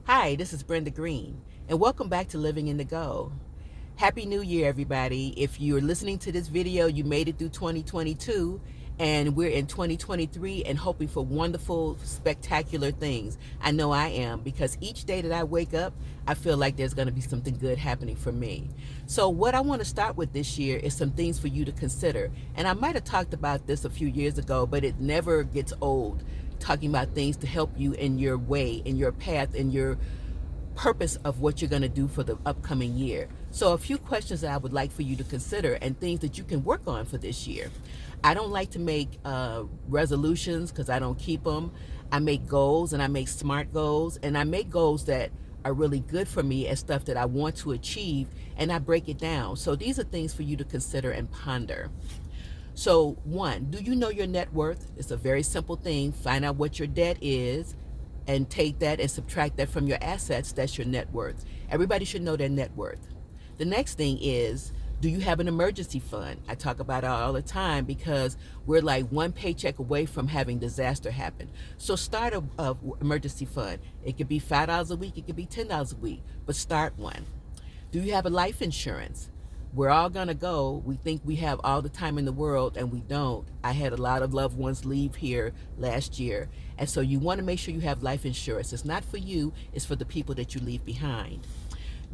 Hi, this is Brenda Green, and welcome back to Living in the Go. Happy New Year, everybody. If you're listening to this video, you made it through 2022, and we're in 2023 and hoping for wonderful, spectacular things. I know I am, because each day that I wake up, I feel like there's going to be something good happening for me. So what I want to start with this year is some things for you to consider. And I might have talked about this a few years ago, but it never gets old, talking about things to help you in your way, in your path, in your purpose of what you're going to do for the upcoming year. So a few questions that I would like for you to consider and things that you can work on for this year. I don't like to make resolutions because I don't keep them. I make goals, and I make SMART goals, and I make goals that are really good for me as stuff that I want to achieve, and I break it down. So these are things for you to consider and ponder. So one, do you know your net worth? It's a very simple thing. Find out what your debt is and take that and subtract that from your assets. That's your net worth. Everybody should know their net worth. The next thing is, do you have an emergency fund? I talk about it all the time because we're like one paycheck away from having disaster happen. So start a emergency fund. It could be $5 a week, it could be $10 a week, but start one. Do you have a life insurance? We're all going to go. We think we have all the time in the world, and we don't. I had a lot of loved ones leave here last year. And so you want to make sure you have life insurance. It's not for you, it's for the people that you leave behind.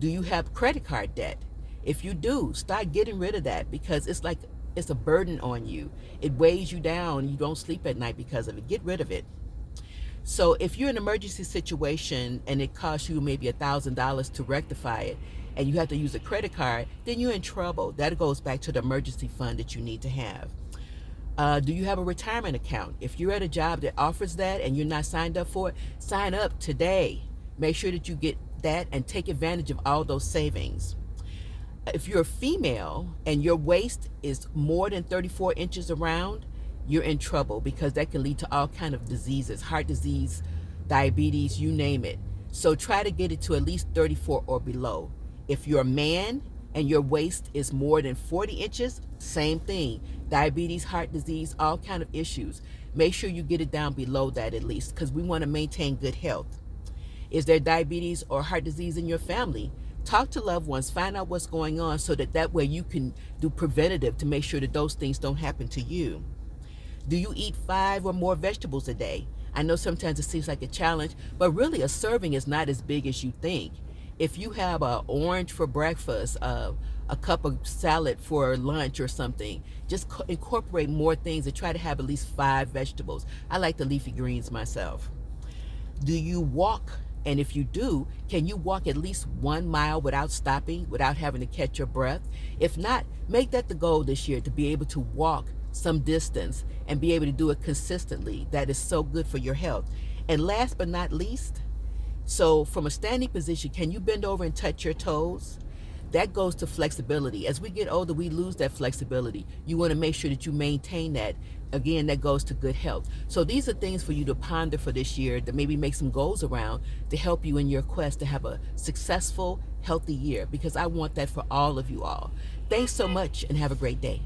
Do you have credit card debt? If you do, start getting rid of that, because it's a burden on you. It weighs you down. You don't sleep at night because of it. Get rid of it. So if you're in an emergency situation and it costs you maybe $1,000 to rectify it, and you have to use a credit card, then you're in trouble. That goes back to the emergency fund that you need to have. Do you have a retirement account? If you're at a job that offers that and you're not signed up for it, sign up today. Make sure that you get that and take advantage of all those savings. If you're a female and your waist is more than 34 inches around, you're in trouble, because that can lead to all kind of diseases, heart disease, diabetes, you name it. So try to get it to at least 34 or below. If you're a man and your waist is more than 40 inches, same thing. Diabetes, heart disease, all kind of issues. Make sure you get it down below that at least, because we want to maintain good health. Is there diabetes or heart disease in your family? Talk to loved ones, find out what's going on, so that way you can do preventative to make sure that those things don't happen to you. Do you eat 5 or more vegetables a day? I know sometimes it seems like a challenge, but really a serving is not as big as you think. If you have an orange for breakfast, a cup of salad for lunch or something, just incorporate more things and try to have at least 5 vegetables. I like the leafy greens myself. Do you walk? And if you do, can you walk at least 1 mile without stopping, without having to catch your breath? If not, make that the goal this year, to be able to walk some distance and be able to do it consistently. That is so good for your health. And last but not least, so from a standing position, can you bend over and touch your toes? That goes to flexibility. As we get older, we lose that flexibility. You want to make sure that you maintain that. Again, that goes to good health. So these are things for you to ponder for this year, to maybe make some goals around, to help you in your quest to have a successful, healthy year, because I want that for all of you all. Thanks so much, and have a great day.